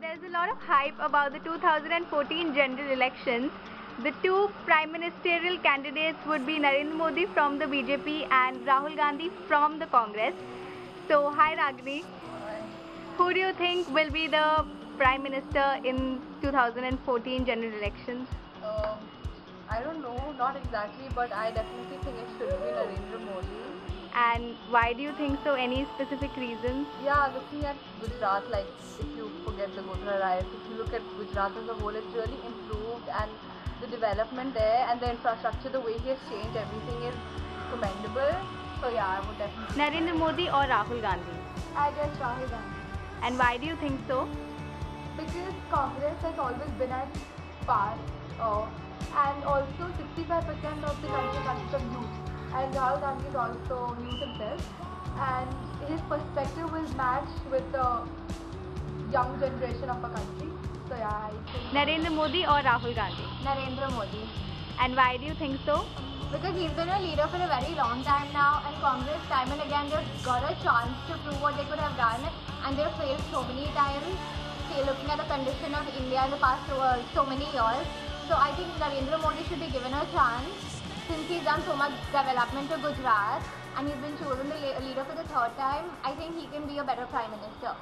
There's a lot of hype about the 2014 general elections. The two prime ministerial candidates would be Narendra Modi from the BJP and Rahul Gandhi from the Congress. So, hi Ragini. Who do you think will be the prime minister in 2014 general elections? I don't know, not exactly, but I definitely think it should be Narendra Modi. And why do you think so? Any specific reasons? Yeah, looking at Gujarat, like if you forget the Godhra riots, if you look at Gujarat as a whole, it's really improved, and the development there and the infrastructure, the way he has changed everything is commendable. So yeah, I would definitely. Narendra Modi or Rahul Gandhi? I guess Rahul Gandhi. And why do you think so? Because Congress has always been at power, and also 65% of the country comes from youth, and Rahul Gandhi is also youth himself, and his perspective will match with the young generation of a country. So yeah, I think Narendra Modi or Rahul Gandhi? Narendra Modi. And why do you think so? Because he's been a leader for a very long time now, and Congress time and again they've got a chance to prove what they could have done, and they've failed so many times. Say, looking at the condition of India in the past so many years, so I think Narendra Modi should be given a chance since he's done so much development to Gujarat and he's been chosen the leader for the third time. I think he can be a better prime minister.